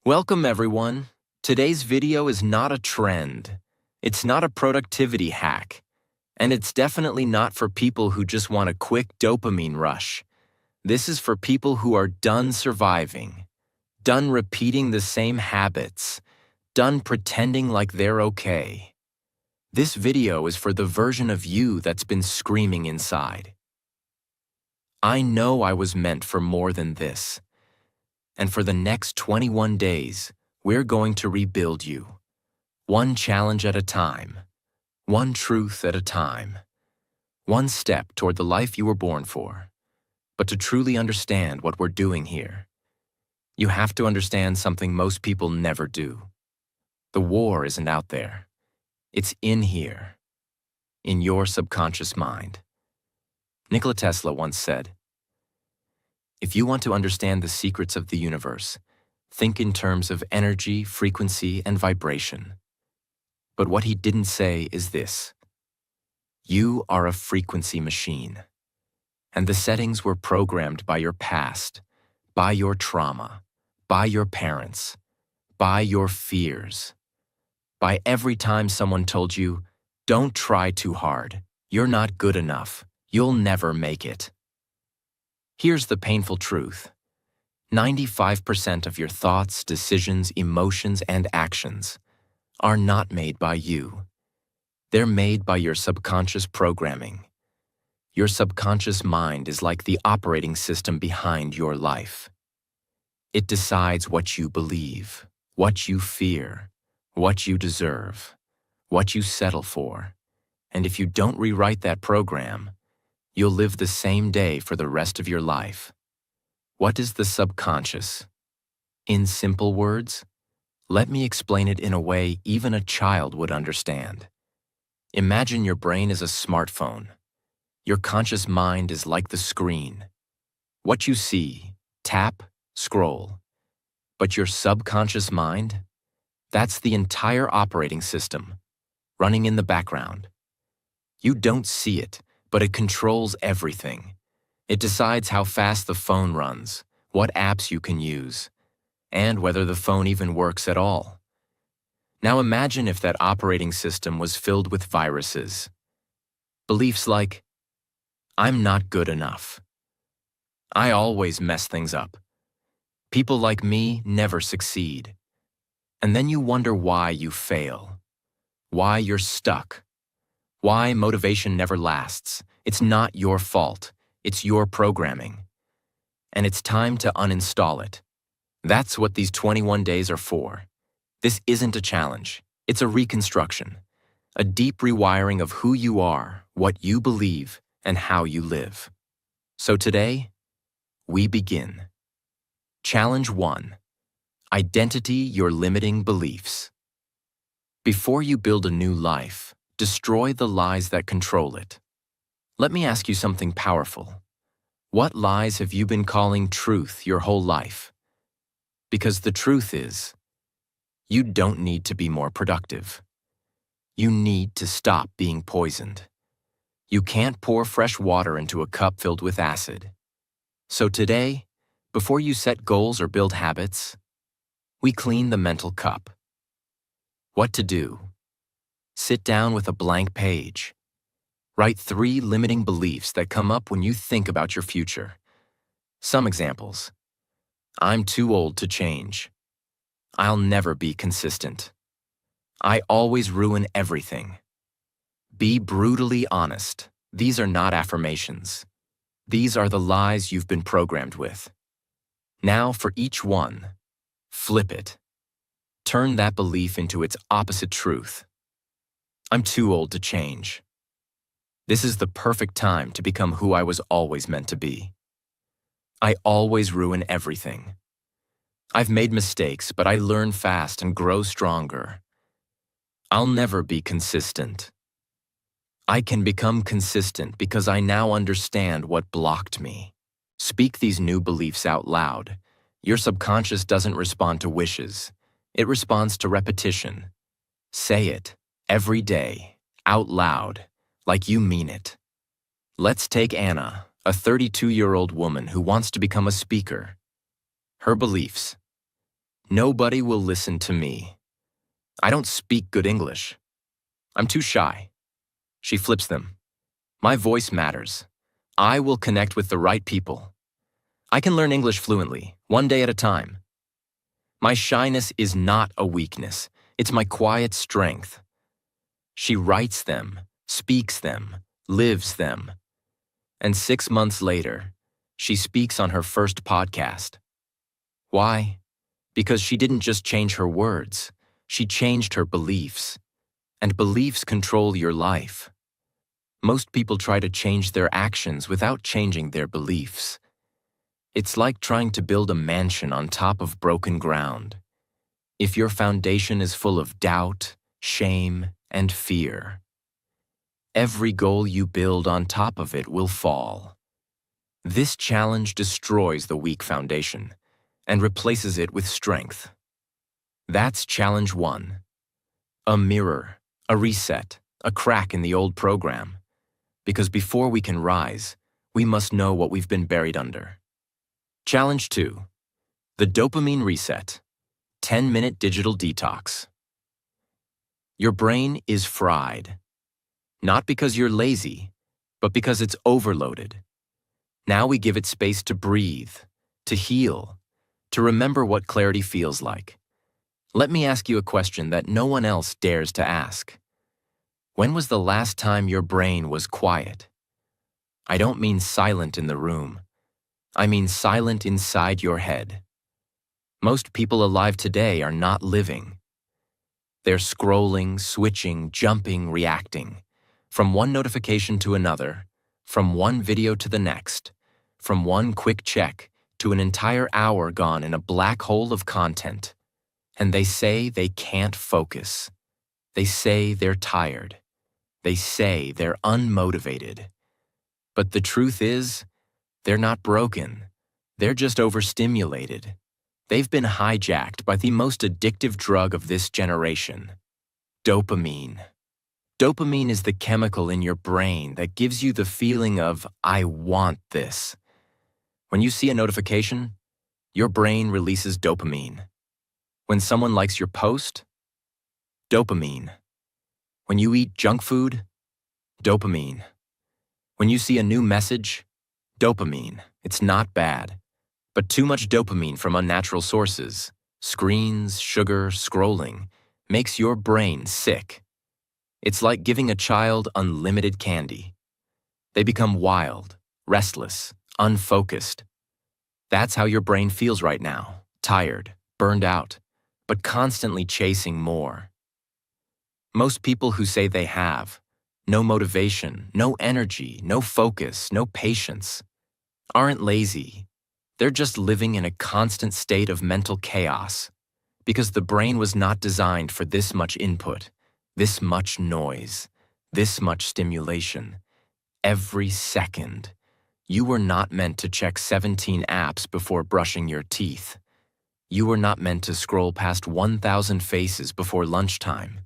Welcome everyone. Today's video is not a trend. It's not a productivity hack. And it's definitely not for people who just want a quick dopamine rush. This is for people who are done surviving, done repeating the same habits, done pretending like they're okay. This video is for the version of you that's been screaming inside. I know I was meant for more than this. And for the next 21 days, we're going to rebuild you. One challenge at a time. One truth at a time. One step toward the life you were born for. But to truly understand what we're doing here, you have to understand something most people never do. The war isn't out there. It's in here. In your subconscious mind. Nikola Tesla once said, "If you want to understand the secrets of the universe, think in terms of energy, frequency, and vibration." But what he didn't say is this: you are a frequency machine, and the settings were programmed by your past, by your trauma, by your parents, by your fears, by every time someone told you, "Don't try too hard, you're not good enough, you'll never make it." Here's the painful truth. 95% of your thoughts, decisions, emotions, and actions are not made by you. They're made by your subconscious programming. Your subconscious mind is like the operating system behind your life. It decides what you believe, what you fear, what you deserve, what you settle for. And if you don't rewrite that program, you'll live the same day for the rest of your life. What is the subconscious? In simple words, let me explain it in a way even a child would understand. Imagine your brain is a smartphone. Your conscious mind is like the screen. What you see, tap, scroll. But your subconscious mind? That's the entire operating system, running in the background. You don't see it, but it controls everything. It decides how fast the phone runs, what apps you can use, and whether the phone even works at all. Now imagine if that operating system was filled with viruses. Beliefs like, "I'm not good enough. I always mess things up. People like me never succeed." And then you wonder why you fail, why you're stuck. Why motivation never lasts. It's not your fault. It's your programming. And it's time to uninstall it. That's what these 21 days are for. This isn't a challenge. It's a reconstruction. A deep rewiring of who you are, what you believe, and how you live. So today, we begin. Challenge 1. Identity your limiting beliefs. Before you build a new life, destroy the lies that control it. Let me ask you something powerful. What lies have you been calling truth your whole life? Because the truth is, you don't need to be more productive. You need to stop being poisoned. You can't pour fresh water into a cup filled with acid. So today, before you set goals or build habits, we clean the mental cup. What to do? Sit down with a blank page. Write 3 limiting beliefs that come up when you think about your future. Some examples. I'm too old to change. I'll never be consistent. I always ruin everything. Be brutally honest. These are not affirmations. These are the lies you've been programmed with. Now for each one, flip it. Turn that belief into its opposite truth. I'm too old to change. This is the perfect time to become who I was always meant to be. I always ruin everything. I've made mistakes, but I learn fast and grow stronger. I'll never be consistent. I can become consistent because I now understand what blocked me. Speak these new beliefs out loud. Your subconscious doesn't respond to wishes. It responds to repetition. Say it. Every day, out loud, like you mean it. Let's take Anna, a 32-year-old woman who wants to become a speaker. Her beliefs: Nobody will listen to me. I don't speak good English. I'm too shy. She flips them. My voice matters. I will connect with the right people. I can learn English fluently, one day at a time. My shyness is not a weakness. It's my quiet strength. She writes them, speaks them, lives them. And 6 months later, she speaks on her first podcast. Why? Because she didn't just change her words, she changed her beliefs. And beliefs control your life. Most people try to change their actions without changing their beliefs. It's like trying to build a mansion on top of broken ground. If your foundation is full of doubt, shame, and fear, every goal you build on top of it will fall. This challenge destroys the weak foundation and replaces it with strength. That's challenge 1. A mirror, a reset, a crack in the old program. Because before we can rise, we must know what we've been buried under. Challenge 2. The dopamine reset. 10-minute digital detox. Your brain is fried. Not because you're lazy, but because it's overloaded. Now we give it space to breathe, to heal, to remember what clarity feels like. Let me ask you a question that no one else dares to ask. When was the last time your brain was quiet? I don't mean silent in the room. I mean silent inside your head. Most people alive today are not living. They're scrolling, switching, jumping, reacting. From one notification to another, from one video to the next, from one quick check to an entire hour gone in a black hole of content. And they say they can't focus. They say they're tired. They say they're unmotivated. But the truth is, they're not broken. They're just overstimulated. They've been hijacked by the most addictive drug of this generation, dopamine. Dopamine is the chemical in your brain that gives you the feeling of, I want this. When you see a notification, your brain releases dopamine. When someone likes your post, dopamine. When you eat junk food, dopamine. When you see a new message, dopamine. It's not bad. But too much dopamine from unnatural sources, screens, sugar, scrolling, makes your brain sick. It's like giving a child unlimited candy. They become wild, restless, unfocused. That's how your brain feels right now, tired, burned out, but constantly chasing more. Most people who say they have no motivation, no energy, no focus, no patience, aren't lazy. They're just living in a constant state of mental chaos because the brain was not designed for this much input, this much noise, this much stimulation. Every second. You were not meant to check 17 apps before brushing your teeth. You were not meant to scroll past 1,000 faces before lunchtime.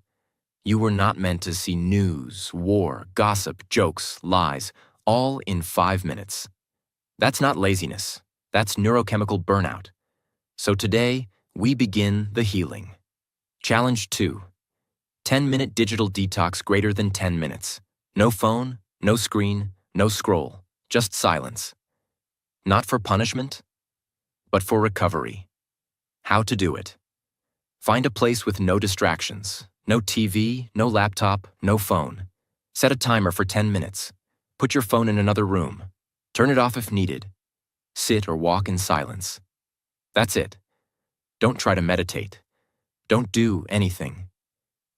You were not meant to see news, war, gossip, jokes, lies, all in 5 minutes. That's not laziness. That's neurochemical burnout. So today, we begin the healing. Challenge 2. 10-minute digital detox greater than 10 minutes. No phone, no screen, no scroll, just silence. Not for punishment, but for recovery. How to do it. Find a place with no distractions. No TV, no laptop, no phone. Set a timer for 10 minutes. Put your phone in another room. Turn it off if needed. Sit or walk in silence. That's it. Don't try to meditate. Don't do anything.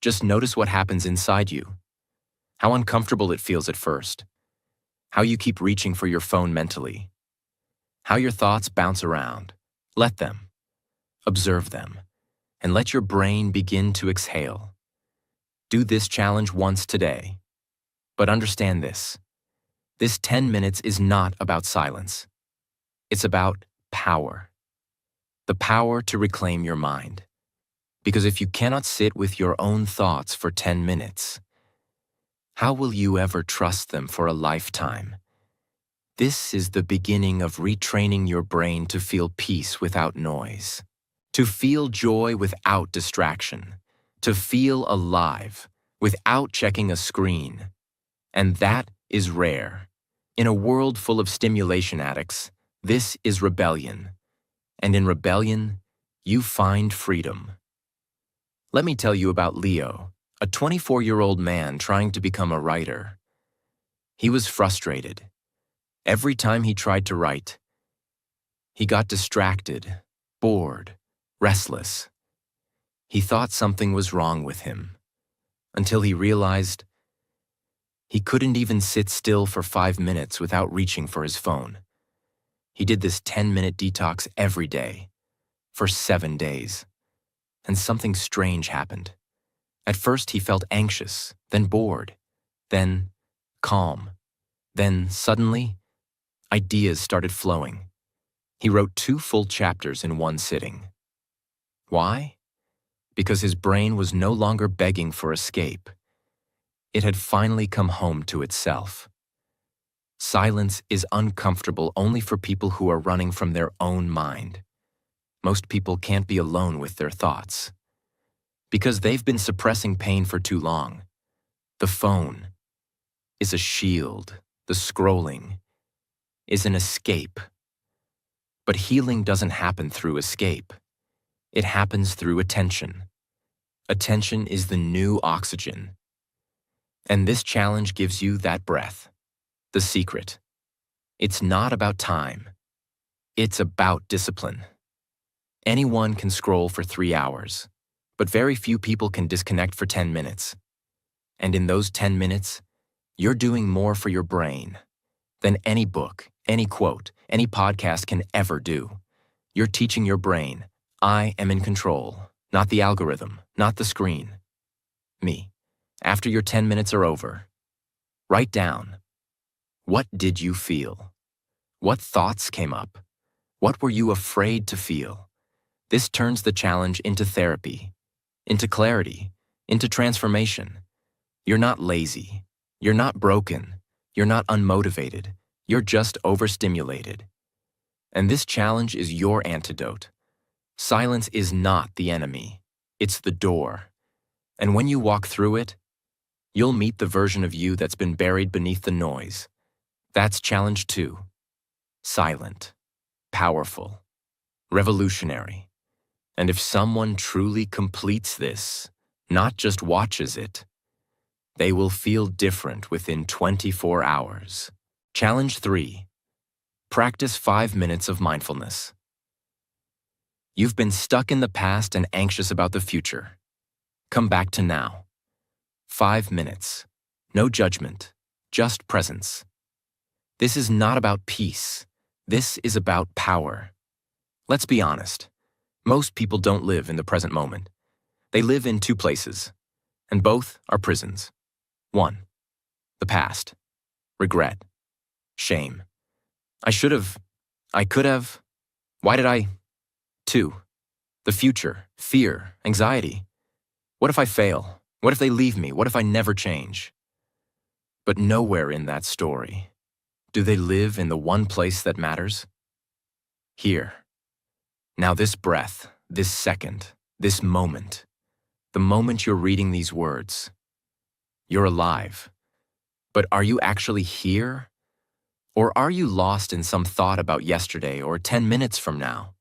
Just notice what happens inside you. How uncomfortable it feels at first. How you keep reaching for your phone mentally. How your thoughts bounce around. Let them. Observe them. And let your brain begin to exhale. Do this challenge once today. But understand this. This 10 minutes is not about silence. It's about power. The power to reclaim your mind. Because if you cannot sit with your own thoughts for 10 minutes, how will you ever trust them for a lifetime? This is the beginning of retraining your brain to feel peace without noise. to feel joy without distraction, to feel alive without checking a screen. And that is rare. In a world full of stimulation addicts, this is rebellion. And in rebellion, you find freedom. Let me tell you about Leo, a 24-year-old man trying to become a writer. He was frustrated. Every time he tried to write, he got distracted, bored, restless. He thought something was wrong with him, until he realized he couldn't even sit still for 5 minutes without reaching for his phone. He did this 10-minute detox every day, for 7 days, and something strange happened. At first he felt anxious, then bored, then calm. Then, suddenly, ideas started flowing. He wrote 2 full chapters in one sitting. Why? Because his brain was no longer begging for escape. It had finally come home to itself. Silence is uncomfortable only for people who are running from their own mind. Most people can't be alone with their thoughts, because they've been suppressing pain for too long. The phone is a shield. The scrolling is an escape. But healing doesn't happen through escape. It happens through attention. Attention is the new oxygen. And this challenge gives you that breath. The secret. It's not about time. It's about discipline. Anyone can scroll for 3 hours, but very few people can disconnect for 10 minutes. And in those 10 minutes, you're doing more for your brain than any book, any quote, any podcast can ever do. You're teaching your brain, I am in control, not the algorithm, not the screen. Me. After your 10 minutes are over, write down, what did you feel? What thoughts came up? What were you afraid to feel? This turns the challenge into therapy, into clarity, into transformation. You're not lazy. You're not broken. You're not unmotivated. You're just overstimulated. And this challenge is your antidote. Silence is not the enemy. It's the door. And when you walk through it, you'll meet the version of you that's been buried beneath the noise. That's challenge 2. Silent, powerful, revolutionary. And if someone truly completes this, not just watches it, they will feel different within 24 hours. Challenge 3. Practice 5 minutes of mindfulness. You've been stuck in the past and anxious about the future. Come back to now. 5 minutes. No judgment, just presence. This is not about peace. This is about power. Let's be honest. Most people don't live in the present moment. They live in 2 places, and both are prisons. 1. The past. Regret. Shame. I should have. I could have. Why did I? 2. The future. Fear. Anxiety. What if I fail? What if they leave me? What if I never change? But nowhere in that story do they live in the one place that matters. Here. Now this breath, this second, this moment, the moment you're reading these words, you're alive. But are you actually here? Or are you lost in some thought about yesterday or 10 minutes from now?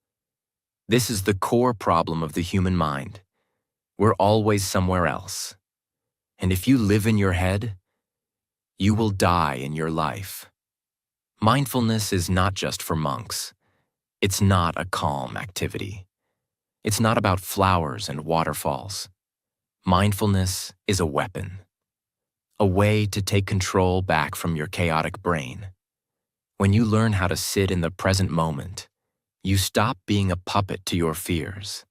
This is the core problem of the human mind. We're always somewhere else. And if you live in your head, you will die in your life. Mindfulness is not just for monks. It's not a calm activity. It's not about flowers and waterfalls. Mindfulness is a weapon, a way to take control back from your chaotic brain. When you learn how to sit in the present moment, you stop being a puppet to your fears.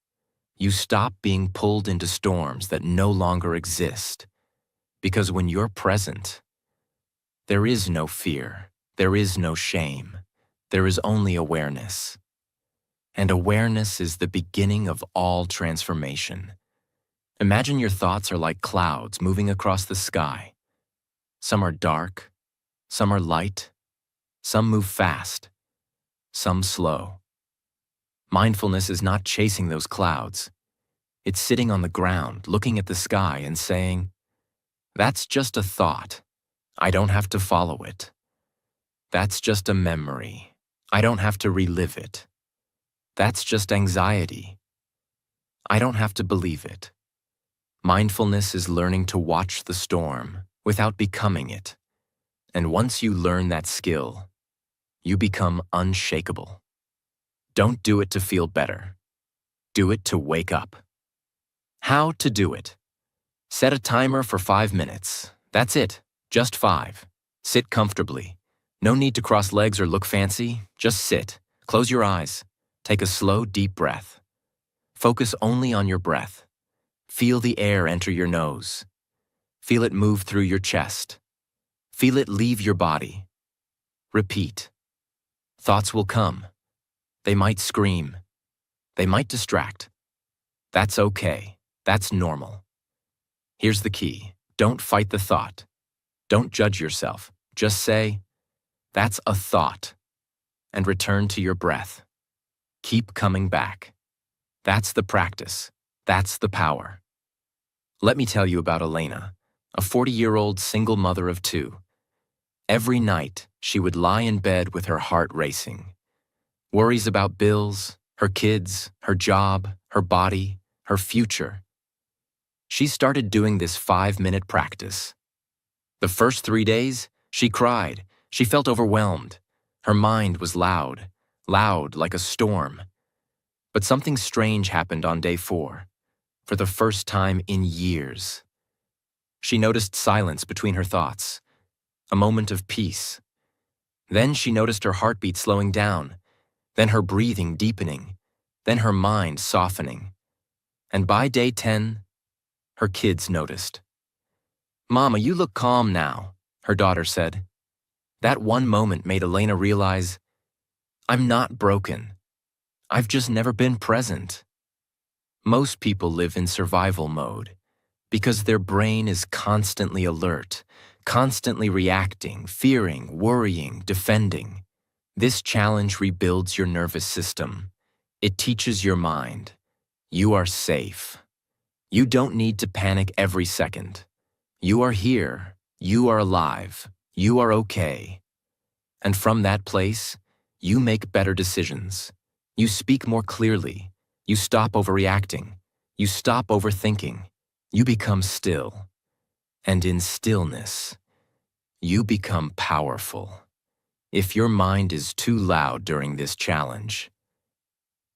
You stop being pulled into storms that no longer exist. Because when you're present, there is no fear, there is no shame, there is only awareness. And awareness is the beginning of all transformation. Imagine your thoughts are like clouds moving across the sky. Some are dark, some are light, some move fast, some slow. Mindfulness is not chasing those clouds. It's sitting on the ground, looking at the sky and saying, "That's just a thought. I don't have to follow it. That's just a memory. I don't have to relive it. That's just anxiety. I don't have to believe it." Mindfulness is learning to watch the storm without becoming it. And once you learn that skill, you become unshakable. Don't do it to feel better. Do it to wake up. How to do it? Set a timer for 5 minutes. That's it, just 5. Sit comfortably. No need to cross legs or look fancy. Just sit. Close your eyes. Take a slow, deep breath. Focus only on your breath. Feel the air enter your nose. Feel it move through your chest. Feel it leave your body. Repeat. Thoughts will come. They might scream. They might distract. That's okay. That's normal. Here's the key. Don't fight the thought. Don't judge yourself. Just say, "That's a thought," and return to your breath. Keep coming back. That's the practice. That's the power. Let me tell you about Elena, a 40-year-old single mother of 2. Every night, she would lie in bed with her heart racing. Worries about bills, her kids, her job, her body, her future. She started doing this 5-minute practice. The first 3 days, she cried. She felt overwhelmed. Her mind was loud like a storm. But something strange happened on day 4, for the first time in years. She noticed silence between her thoughts, a moment of peace. Then she noticed her heartbeat slowing down, then her breathing deepening, then her mind softening. And by day 10, her kids noticed. "Mama, you look calm now," her daughter said. That one moment made Elena realize, "I'm not broken. I've just never been present." Most people live in survival mode because their brain is constantly alert, constantly reacting, fearing, worrying, defending. This challenge rebuilds your nervous system. It teaches your mind, you are safe. You don't need to panic every second. You are here. You are alive. You are okay. And from that place, you make better decisions. You speak more clearly. You stop overreacting. You stop overthinking. You become still. And in stillness, you become powerful. If your mind is too loud during this challenge,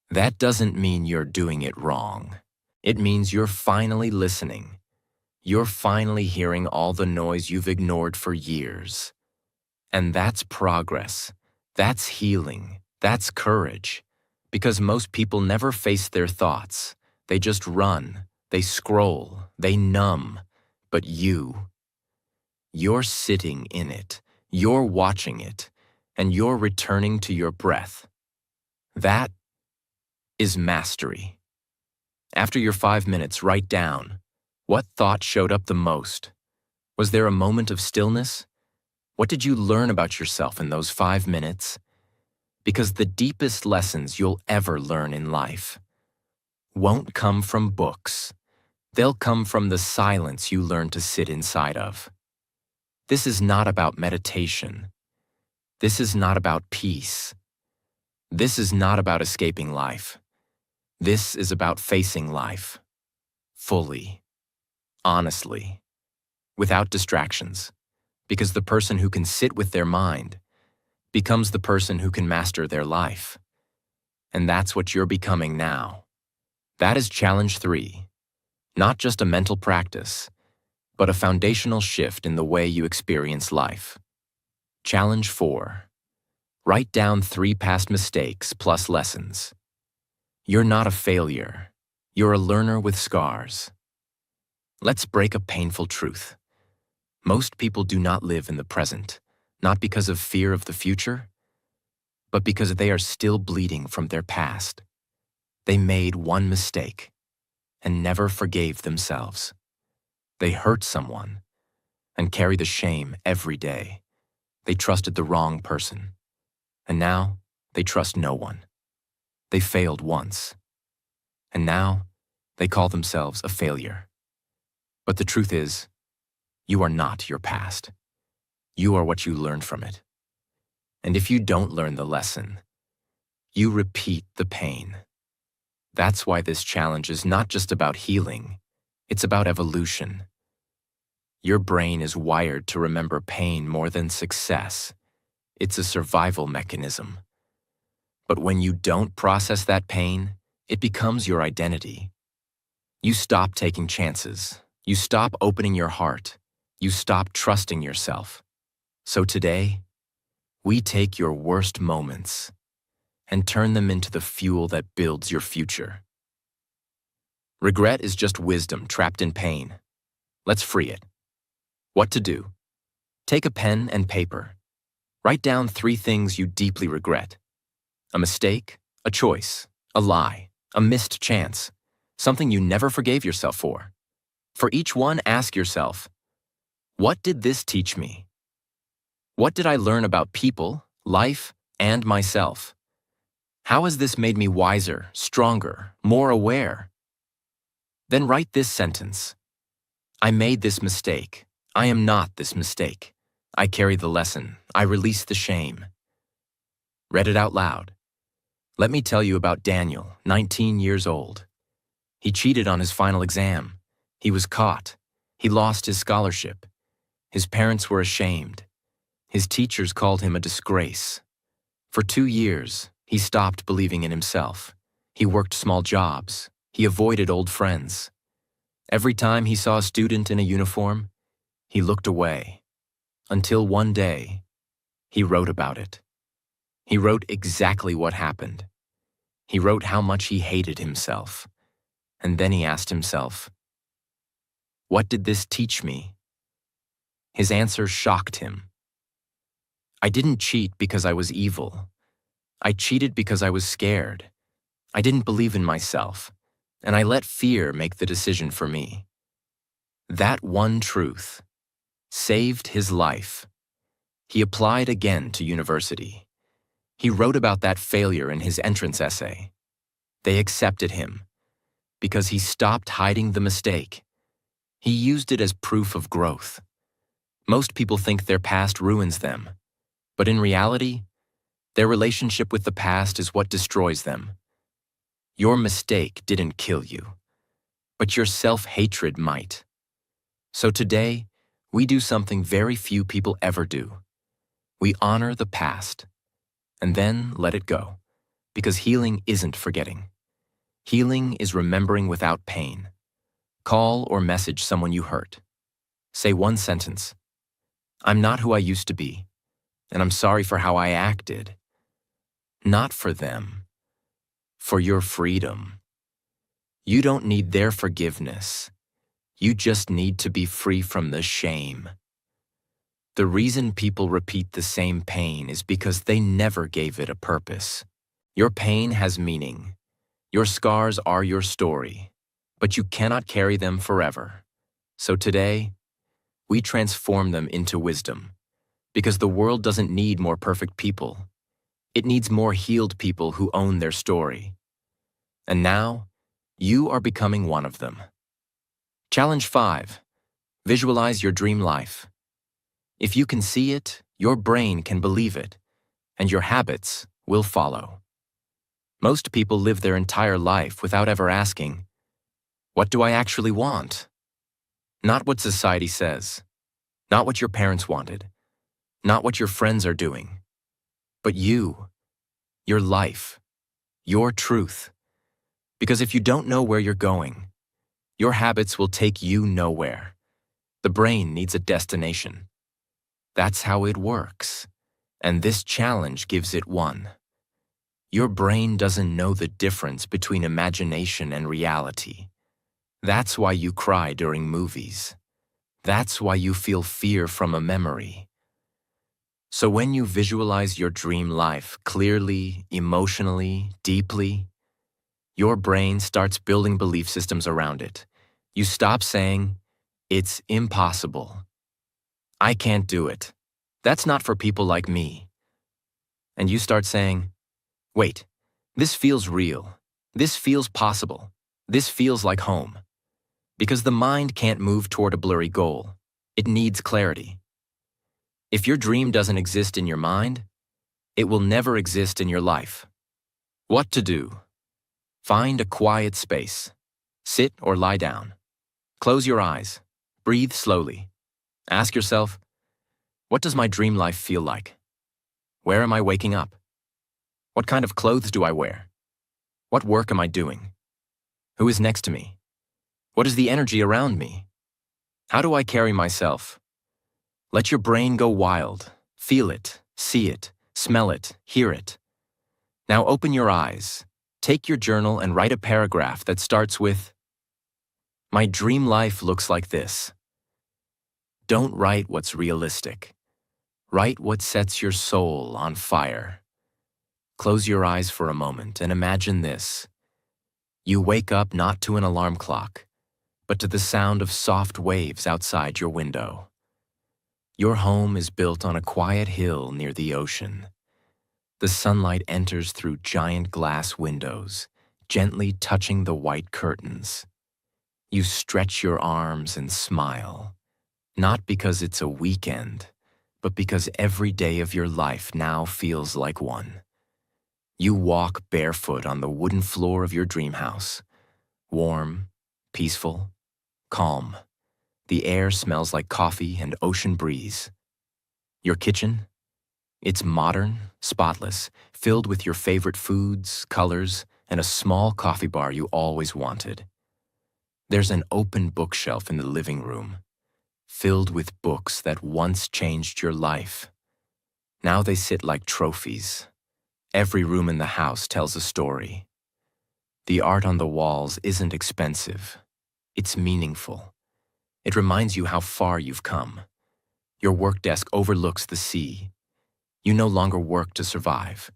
that doesn't mean you're doing it wrong. It means you're finally listening. You're finally hearing all the noise you've ignored for years. And that's progress. That's healing. That's courage. Because most people never face their thoughts. They just run. They scroll. They numb. But you're sitting in it. You're watching it. And you're returning to your breath. That is mastery. After your 5 minutes, write down, what thought showed up the most? Was there a moment of stillness? What did you learn about yourself in those 5 minutes? Because the deepest lessons you'll ever learn in life won't come from books. They'll come from the silence you learn to sit inside of. This is not about meditation. This is not about peace. This is not about escaping life. This is about facing life fully, honestly, without distractions, because the person who can sit with their mind becomes the person who can master their life. And that's what you're becoming now. That is challenge 3, not just a mental practice, but a foundational shift in the way you experience life. Challenge 4, write down 3 past mistakes plus lessons. You're not a failure. You're a learner with scars. Let's break a painful truth. Most people do not live in the present, not because of fear of the future, but because they are still bleeding from their past. They made one mistake and never forgave themselves. They hurt someone and carry the shame every day. They trusted the wrong person, and now they trust no one. They failed once. And now, they call themselves a failure. But the truth is, you are not your past. You are what you learned from it. And if you don't learn the lesson, you repeat the pain. That's why this challenge is not just about healing, it's about evolution. Your brain is wired to remember pain more than success. It's a survival mechanism. But when you don't process that pain, it becomes your identity. You stop taking chances. You stop opening your heart. You stop trusting yourself. So today, we take your worst moments and turn them into the fuel that builds your future. Regret is just wisdom trapped in pain. Let's free it. What to do? Take a pen and paper. Write down 3 things you deeply regret. A mistake, a choice, a lie, a missed chance, something you never forgave yourself for. For each one, ask yourself, what did this teach me? What did I learn about people, life, and myself? How has this made me wiser, stronger, more aware? Then write this sentence. I made this mistake. I am not this mistake. I carry the lesson. I release the shame. Read it out loud. Let me tell you about Daniel, 19 years old. He cheated on his final exam. He was caught. He lost his scholarship. His parents were ashamed. His teachers called him a disgrace. For 2 years, he stopped believing in himself. He worked small jobs. He avoided old friends. Every time he saw a student in a uniform, he looked away. Until one day, he wrote about it. He wrote exactly what happened. He wrote how much he hated himself. And then he asked himself, what did this teach me? His answer shocked him. I didn't cheat because I was evil. I cheated because I was scared. I didn't believe in myself, and I let fear make the decision for me. That one truth saved his life. He applied again to university. He wrote about that failure in his entrance essay. They accepted him because he stopped hiding the mistake. He used it as proof of growth. Most people think their past ruins them, but in reality, their relationship with the past is what destroys them. Your mistake didn't kill you, but your self-hatred might. So today, we do something very few people ever do. We honor the past, and then let it go, because healing isn't forgetting. Healing is remembering without pain. Call or message someone you hurt. Say one sentence. I'm not who I used to be, and I'm sorry for how I acted. Not for them, for your freedom. You don't need their forgiveness. You just need to be free from the shame. The reason people repeat the same pain is because they never gave it a purpose. Your pain has meaning. Your scars are your story, but you cannot carry them forever. So today, we transform them into wisdom, because the world doesn't need more perfect people. It needs more healed people who own their story. And now, you are becoming one of them. Challenge 5. Visualize your dream life. If you can see it, your brain can believe it, and your habits will follow. Most people live their entire life without ever asking, what do I actually want? Not what society says, not what your parents wanted, not what your friends are doing, but you, your life, your truth. Because if you don't know where you're going, your habits will take you nowhere. The brain needs a destination. That's how it works, and this challenge gives it one. Your brain doesn't know the difference between imagination and reality. That's why you cry during movies. That's why you feel fear from a memory. So when you visualize your dream life clearly, emotionally, deeply, your brain starts building belief systems around it. You stop saying, it's impossible. I can't do it. That's not for people like me. And you start saying, wait, This feels real. This feels possible. This feels like home. Because the mind can't move toward a blurry goal. It needs clarity. If your dream doesn't exist in your mind, it will never exist in your life. What to do? Find a quiet space. Sit or lie down. Close your eyes. Breathe slowly. Ask yourself, what does my dream life feel like? Where am I waking up? What kind of clothes do I wear? What work am I doing? Who is next to me? What is the energy around me? How do I carry myself? Let your brain go wild. Feel it, see it, smell it, hear it. Now open your eyes. Take your journal and write a paragraph that starts with, "My dream life looks like this." Don't write what's realistic. Write what sets your soul on fire. Close your eyes for a moment and imagine this. You wake up not to an alarm clock, but to the sound of soft waves outside your window. Your home is built on a quiet hill near the ocean. The sunlight enters through giant glass windows, gently touching the white curtains. You stretch your arms and smile, not because it's a weekend, but because every day of your life now feels like one. You walk barefoot on the wooden floor of your dream house, warm, peaceful, calm. The air smells like coffee and ocean breeze. Your kitchen? It's modern, spotless, filled with your favorite foods, colors, and a small coffee bar you always wanted. There's an open bookshelf in the living room, filled with books that once changed your life. Now they sit like trophies. Every room in the house tells a story. The art on the walls isn't expensive. It's meaningful. It reminds you how far you've come. Your work desk overlooks the sea. You no longer work to survive.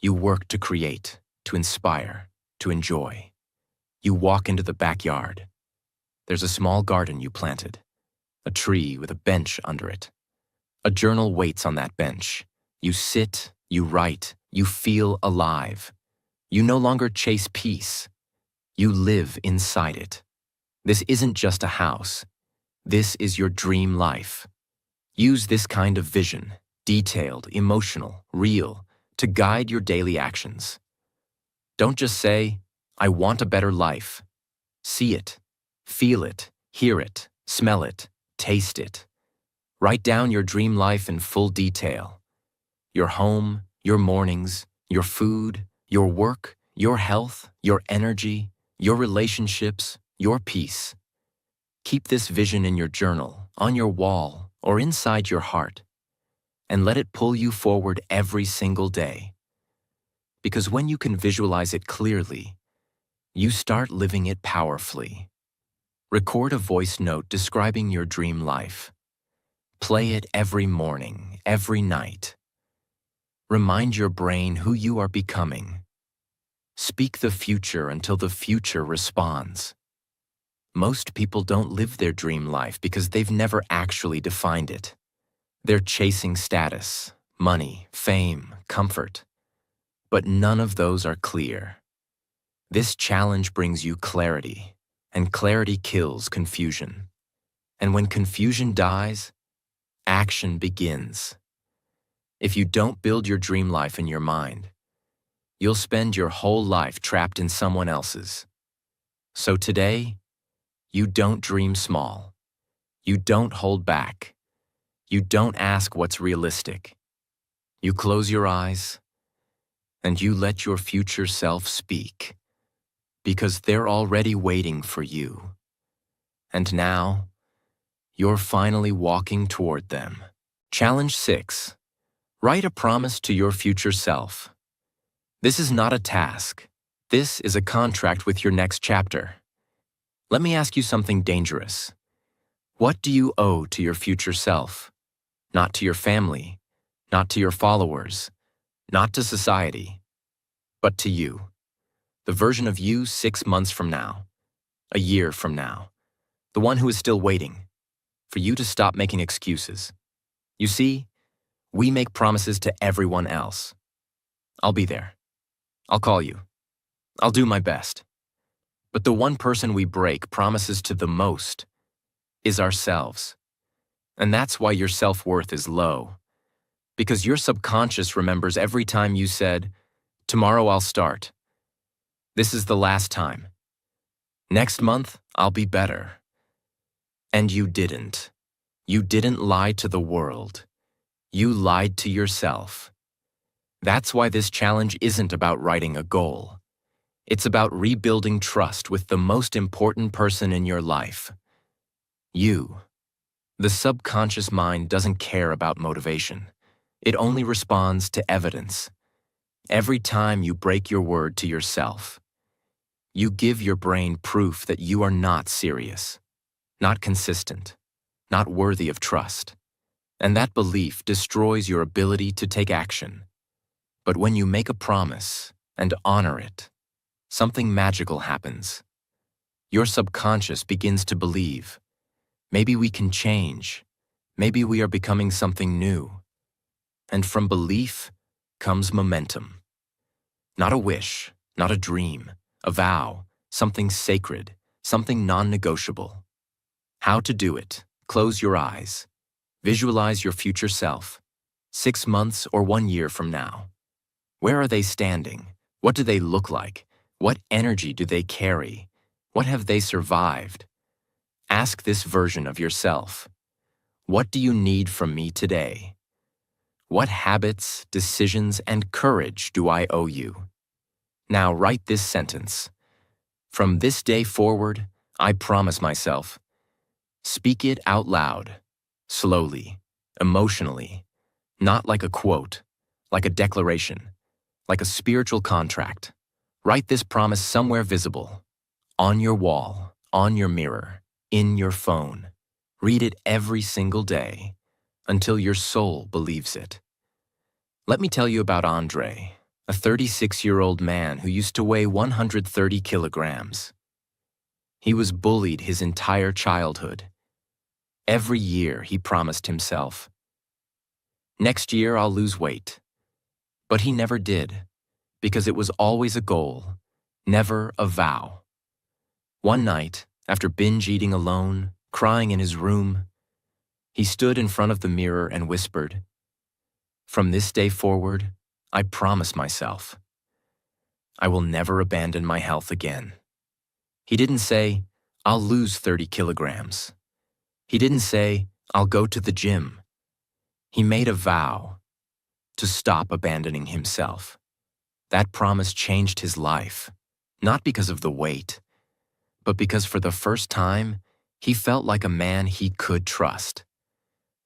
You work to create, to inspire, to enjoy. You walk into the backyard. There's a small garden you planted, a tree with a bench under it. A journal waits on that bench. You sit, you write, you feel alive. You no longer chase peace. You live inside it. This isn't just a house. This is your dream life. Use this kind of vision, detailed, emotional, real, to guide your daily actions. Don't just say, "I want a better life." See it, feel it, hear it, smell it, taste it. Write down your dream life in full detail. Your home, your mornings, your food, your work, your health, your energy, your relationships, your peace. Keep this vision in your journal, on your wall, or inside your heart, and let it pull you forward every single day. Because when you can visualize it clearly, you start living it powerfully. Record a voice note describing your dream life. Play it every morning, every night. Remind your brain who you are becoming. Speak the future until the future responds. Most people don't live their dream life because they've never actually defined it. They're chasing status, money, fame, comfort. But none of those are clear. This challenge brings you clarity, and clarity kills confusion. And when confusion dies, action begins. If you don't build your dream life in your mind, you'll spend your whole life trapped in someone else's. So today, you don't dream small. You don't hold back. You don't ask what's realistic. You close your eyes, and you let your future self speak, because they're already waiting for you. And now, you're finally walking toward them. Challenge 6. Write a promise to your future self. This is not a task. This is a contract with your next chapter. Let me ask you something dangerous. What do you owe to your future self? Not to your family, not to your followers, not to society, but to you. The version of you 6 months from now, a year from now, the one who is still waiting, for you to stop making excuses. You see, we make promises to everyone else. I'll be there. I'll call you. I'll do my best. But the one person we break promises to the most is ourselves. And that's why your self-worth is low. Because your subconscious remembers every time you said, "Tomorrow I'll start. This is the last time. Next month, I'll be better." And you didn't. You didn't lie to the world. You lied to yourself. That's why this challenge isn't about writing a goal. It's about rebuilding trust with the most important person in your life. You. The subconscious mind doesn't care about motivation. It only responds to evidence. Every time you break your word to yourself, you give your brain proof that you are not serious, not consistent, not worthy of trust. And that belief destroys your ability to take action. But when you make a promise and honor it, something magical happens. Your subconscious begins to believe, maybe we can change, maybe we are becoming something new. And from belief comes momentum. Not a wish, not a dream, a vow, something sacred, something non-negotiable. How to do it? Close your eyes. Visualize your future self, 6 months or 1 year from now. Where are they standing? What do they look like? What energy do they carry? What have they survived? Ask this version of yourself. What do you need from me today? What habits, decisions, and courage do I owe you? Now write this sentence. From this day forward, I promise myself. Speak it out loud, slowly, emotionally, not like a quote, like a declaration, like a spiritual contract. Write this promise somewhere visible, on your wall, on your mirror, in your phone. Read it every single day until your soul believes it. Let me tell you about Andre, a 36-year-old man who used to weigh 130 kilograms. He was bullied his entire childhood. Every year he promised himself, "Next year I'll lose weight." But he never did, because it was always a goal, never a vow. One night, after binge eating alone, crying in his room, he stood in front of the mirror and whispered, "From this day forward, I promise myself, I will never abandon my health again." He didn't say, "I'll lose 30 kilograms." He didn't say, "I'll go to the gym." He made a vow to stop abandoning himself. That promise changed his life, not because of the weight, but because for the first time, he felt like a man he could trust.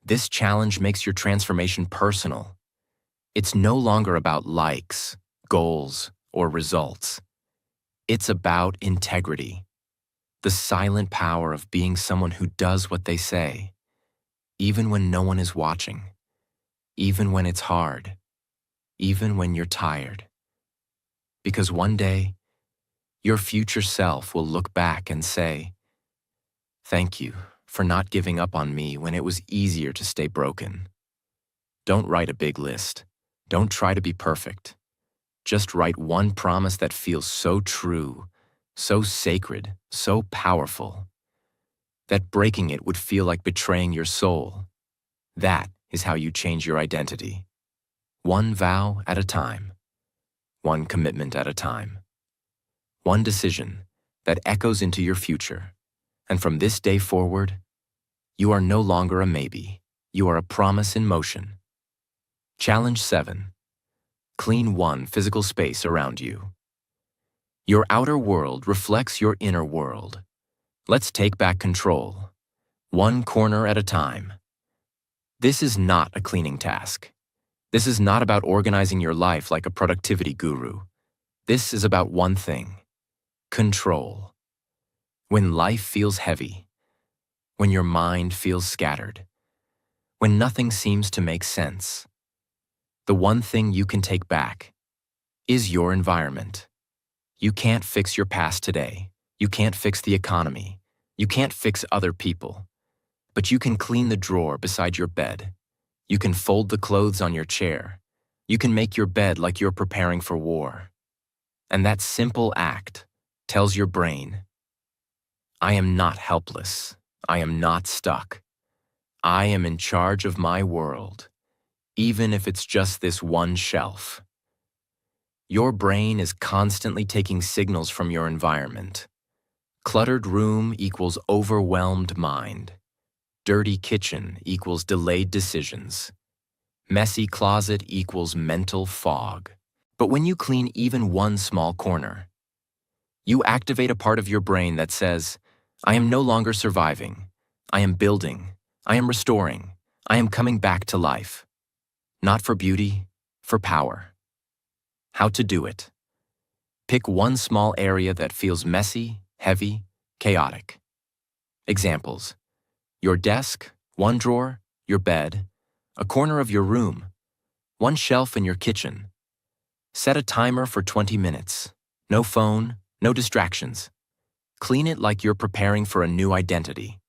This challenge makes your transformation personal. It's no longer about likes, goals, or results. It's about integrity, the silent power of being someone who does what they say, even when no one is watching, even when it's hard, even when you're tired. Because one day, your future self will look back and say, "Thank you for not giving up on me when it was easier to stay broken." Don't write a big list. Don't try to be perfect. Just write one promise that feels so true, so sacred, so powerful, that breaking it would feel like betraying your soul. That is how you change your identity. One vow at a time. One commitment at a time. One decision that echoes into your future. And from this day forward, you are no longer a maybe. You are a promise in motion. Challenge 7. Clean one physical space around you. Your outer world reflects your inner world. Let's take back control, one corner at a time. This is not a cleaning task. This is not about organizing your life like a productivity guru. This is about one thing: control. When life feels heavy, when your mind feels scattered, when nothing seems to make sense, the one thing you can take back is your environment. You can't fix your past today. You can't fix the economy. You can't fix other people. But you can clean the drawer beside your bed. You can fold the clothes on your chair. You can make your bed like you're preparing for war. And that simple act tells your brain, I am not helpless. I am not stuck. I am in charge of my world, even if it's just this one shelf. Your brain is constantly taking signals from your environment. Cluttered room equals overwhelmed mind. Dirty kitchen equals delayed decisions. Messy closet equals mental fog. But when you clean even one small corner, you activate a part of your brain that says, I am no longer surviving. I am building. I am restoring. I am coming back to life. Not for beauty, for power. How to do it. Pick one small area that feels messy, heavy, chaotic. Examples: your desk, one drawer, your bed, a corner of your room, one shelf in your kitchen. Set a timer for 20 minutes. No phone, no distractions. Clean it like you're preparing for a new identity.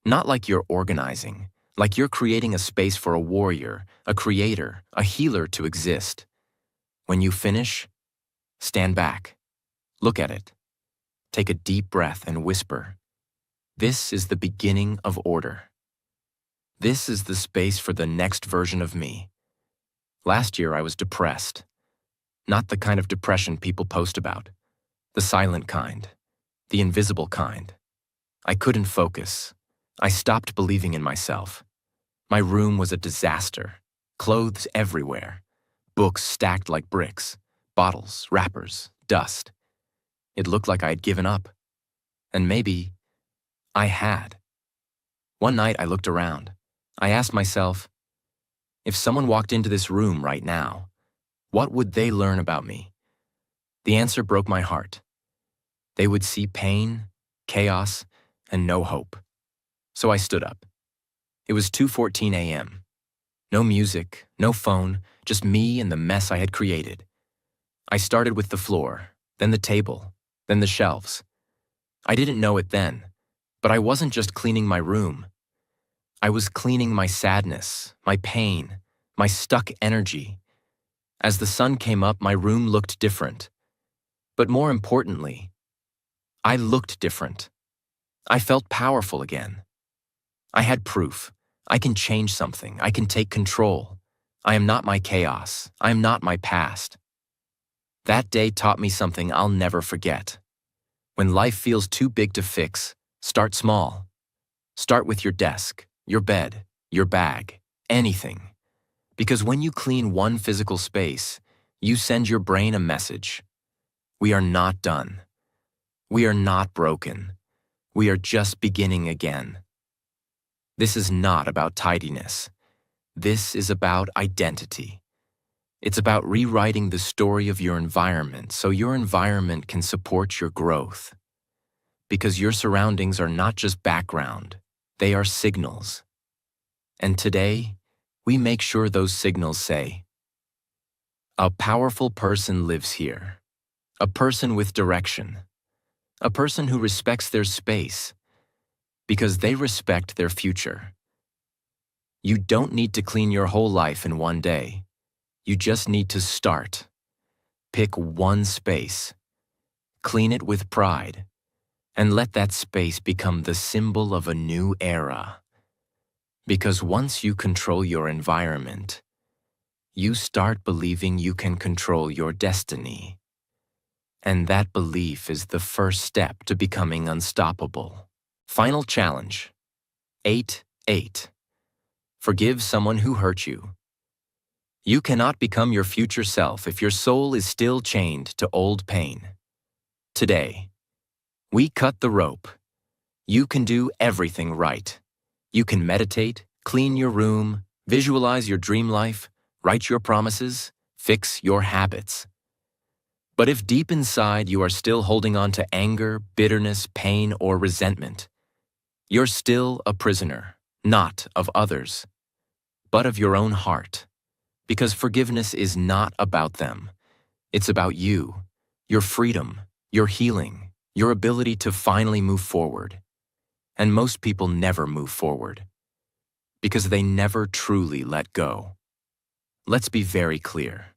Not like you're organizing, like you're creating a space for a warrior, a creator, a healer to exist. When you finish, stand back. Look at it. Take a deep breath and whisper, this is the beginning of order. This is the space for the next version of me. Last year I was depressed. Not the kind of depression people post about. The silent kind. The invisible kind. I couldn't focus. I stopped believing in myself. My room was a disaster. Clothes everywhere. Books stacked like bricks. Bottles, wrappers, dust. It looked like I had given up. And maybe I had. One night I looked around. I asked myself, if someone walked into this room right now, what would they learn about me? The answer broke my heart. They would see pain, chaos, and no hope. So I stood up. It was 2:14 a.m. No music, no phone, just me and the mess I had created. I started with the floor, then the table, then the shelves. I didn't know it then, but I wasn't just cleaning my room. I was cleaning my sadness, my pain, my stuck energy. As the sun came up, my room looked different. But more importantly, I looked different. I felt powerful again. I had proof. I can change something. I can take control. I am not my chaos. I am not my past. That day taught me something I'll never forget. When life feels too big to fix, start small. Start with your desk, your bed, your bag, anything. Because when you clean one physical space, you send your brain a message. We are not done. We are not broken. We are just beginning again. This is not about tidiness. This is about identity. It's about rewriting the story of your environment so your environment can support your growth. Because your surroundings are not just background, they are signals. And today, we make sure those signals say, a powerful person lives here. A person with direction. A person who respects their space. Because they respect their future. You don't need to clean your whole life in one day. You just need to start. Pick one space. Clean it with pride. And let that space become the symbol of a new era. Because once you control your environment, you start believing you can control your destiny. And that belief is the first step to becoming unstoppable. Final challenge. 8-8. Forgive someone who hurt you. You cannot become your future self if your soul is still chained to old pain. Today, we cut the rope. You can do everything right. You can meditate, clean your room, visualize your dream life, write your promises, fix your habits. But if deep inside you are still holding on to anger, bitterness, pain, or resentment, you're still a prisoner, not of others, but of your own heart. Because forgiveness is not about them. It's about you, your freedom, your healing, your ability to finally move forward. And most people never move forward because they never truly let go. Let's be very clear.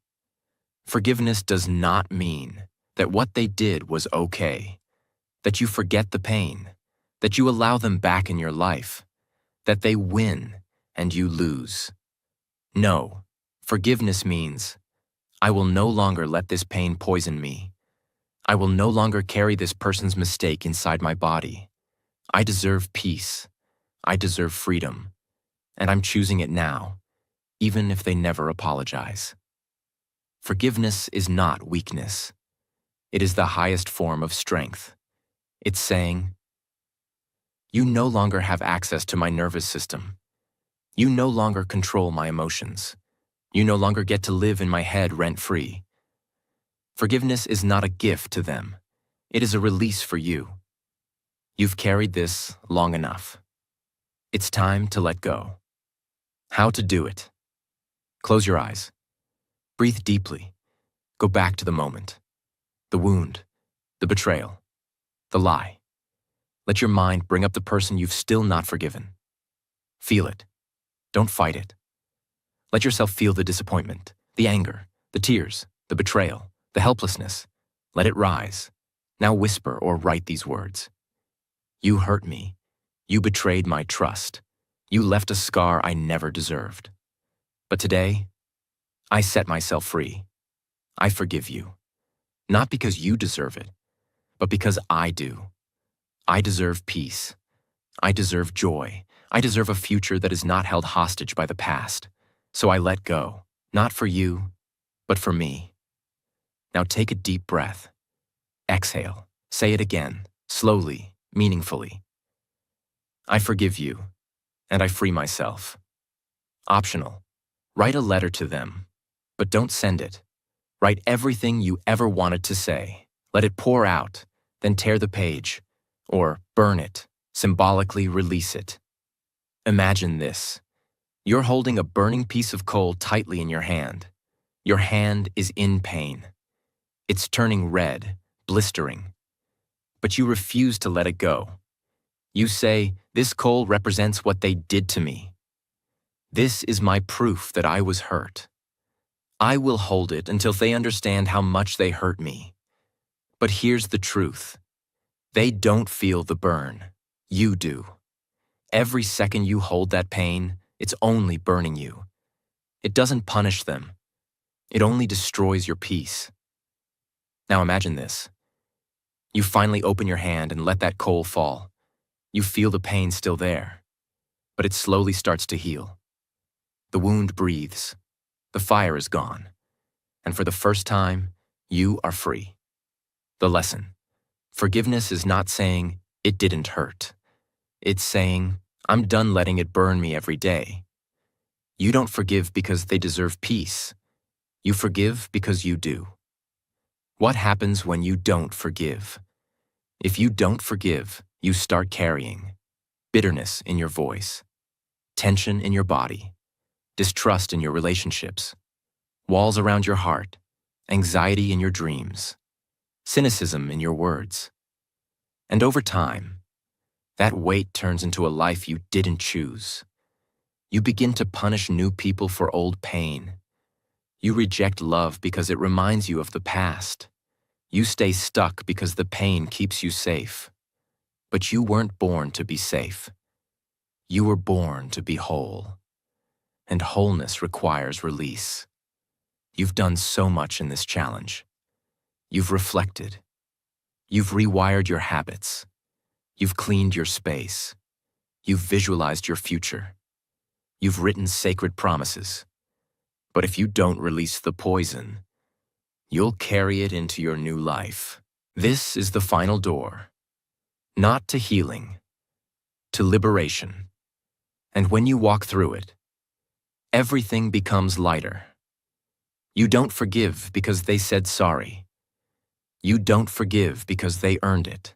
Forgiveness does not mean that what they did was okay, that you forget the pain, that you allow them back in your life, that they win and you lose. No, forgiveness means, I will no longer let this pain poison me. I will no longer carry this person's mistake inside my body. I deserve peace. I deserve freedom. And I'm choosing it now, even if they never apologize. Forgiveness is not weakness. It is the highest form of strength. It's saying, you no longer have access to my nervous system. You no longer control my emotions. You no longer get to live in my head rent-free. Forgiveness is not a gift to them. It is a release for you. You've carried this long enough. It's time to let go. How to do it? Close your eyes. Breathe deeply. Go back to the moment. The wound, the betrayal, the lie. Let your mind bring up the person you've still not forgiven. Feel it. Don't fight it. Let yourself feel the disappointment, the anger, the tears, the betrayal, the helplessness. Let it rise. Now whisper or write these words. You hurt me. You betrayed my trust. You left a scar I never deserved. But today, I set myself free. I forgive you. Not because you deserve it, but because I do. I deserve peace. I deserve joy. I deserve a future that is not held hostage by the past. So I let go, not for you, but for me. Now take a deep breath. Exhale. Say it again, slowly, meaningfully. I forgive you, and I free myself. Optional. Write a letter to them, but don't send it. Write everything you ever wanted to say. Let it pour out, then tear the page, or burn it, symbolically release it. Imagine this. You're holding a burning piece of coal tightly in your hand. Your hand is in pain. It's turning red, blistering. But you refuse to let it go. You say, this coal represents what they did to me. This is my proof that I was hurt. I will hold it until they understand how much they hurt me. But here's the truth. They don't feel the burn. You do. Every second you hold that pain, it's only burning you. It doesn't punish them. It only destroys your peace. Now imagine this. You finally open your hand and let that coal fall. You feel the pain still there, but it slowly starts to heal. The wound breathes. The fire is gone. And for the first time, you are free. The lesson. Forgiveness is not saying, it didn't hurt. It's saying, I'm done letting it burn me every day. You don't forgive because they deserve peace. You forgive because you do. What happens when you don't forgive? If you don't forgive, you start carrying bitterness in your voice, tension in your body, distrust in your relationships, walls around your heart, anxiety in your dreams, cynicism in your words. And over time, that weight turns into a life you didn't choose. You begin to punish new people for old pain. You reject love because it reminds you of the past. You stay stuck because the pain keeps you safe. But you weren't born to be safe. You were born to be whole. And wholeness requires release. You've done so much in this challenge. You've reflected. You've rewired your habits. You've cleaned your space. You've visualized your future. You've written sacred promises. But if you don't release the poison, you'll carry it into your new life. This is the final door. Not to healing, to liberation. And when you walk through it, everything becomes lighter. You don't forgive because they said sorry. You don't forgive because they earned it.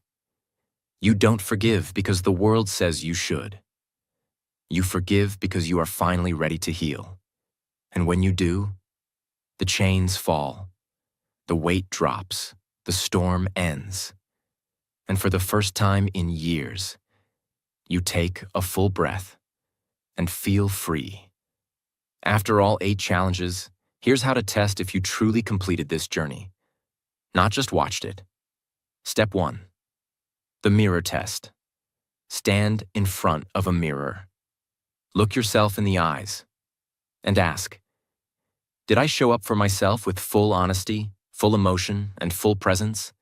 You don't forgive because the world says you should. You forgive because you are finally ready to heal. And when you do, the chains fall, the weight drops, the storm ends. And for the first time in years, you take a full breath and feel free. After all 8 challenges, here's how to test if you truly completed this journey. not just watched it. Step 1. The mirror test. Stand in front of a mirror. Look yourself in the eyes and ask, did I show up for myself with full honesty, full emotion, and full presence?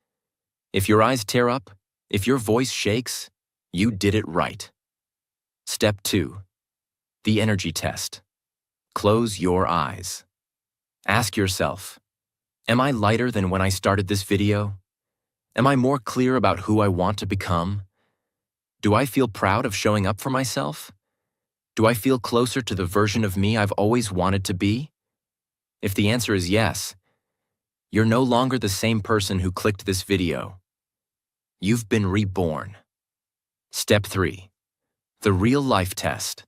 If your eyes tear up, if your voice shakes, you did it right. Step 2. The energy test. Close your eyes. Ask yourself, am I lighter than when I started this video? Am I more clear about who I want to become? Do I feel proud of showing up for myself? Do I feel closer to the version of me I've always wanted to be? If the answer is yes, you're no longer the same person who clicked this video. You've been reborn. Step 3. The real-life test.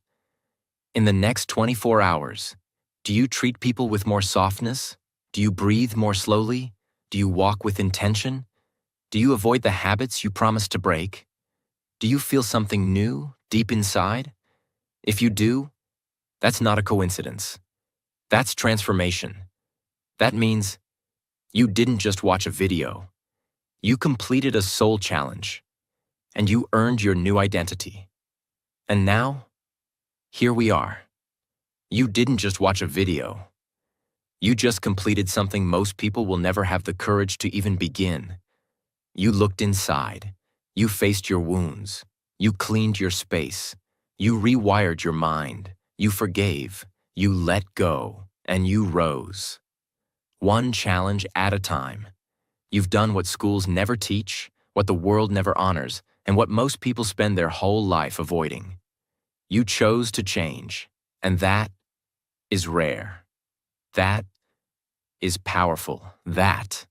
In the next 24 hours, do you treat people with more softness? Do you breathe more slowly? Do you walk with intention? Do you avoid the habits you promised to break? Do you feel something new deep inside? If you do, that's not a coincidence. That's transformation. That means you didn't just watch a video. You completed a soul challenge, and you earned your new identity. And now, here we are. You didn't just watch a video. You just completed something most people will never have the courage to even begin. You looked inside. You faced your wounds. You cleaned your space. You rewired your mind. You forgave. You let go. And you rose. One challenge at a time. You've done what schools never teach, what the world never honors, and what most people spend their whole life avoiding. You chose to change, and that is rare. That is powerful. That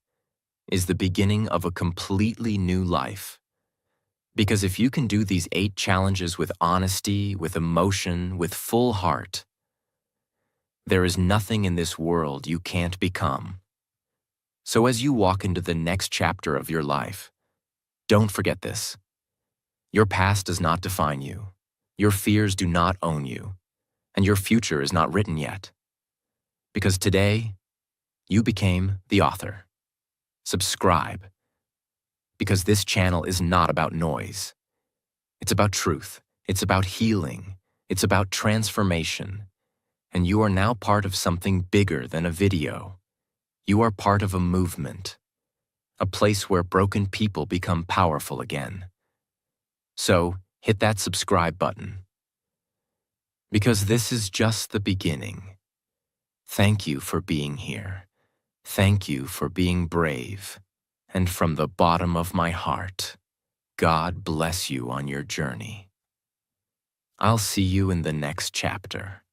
is the beginning of a completely new life. Because if you can do these 8 challenges with honesty, with emotion, with full heart, there is nothing in this world you can't become. So as you walk into the next chapter of your life, don't forget this. Your past does not define you. Your fears do not own you. And your future is not written yet. Because today, you became the author. Subscribe. Because this channel is not about noise. It's about truth. It's about healing. It's about transformation. And you are now part of something bigger than a video. You are part of a movement, a place where broken people become powerful again. So, hit that subscribe button. Because this is just the beginning. Thank you for being here. Thank you for being brave. And from the bottom of my heart, God bless you on your journey. I'll see you in the next chapter.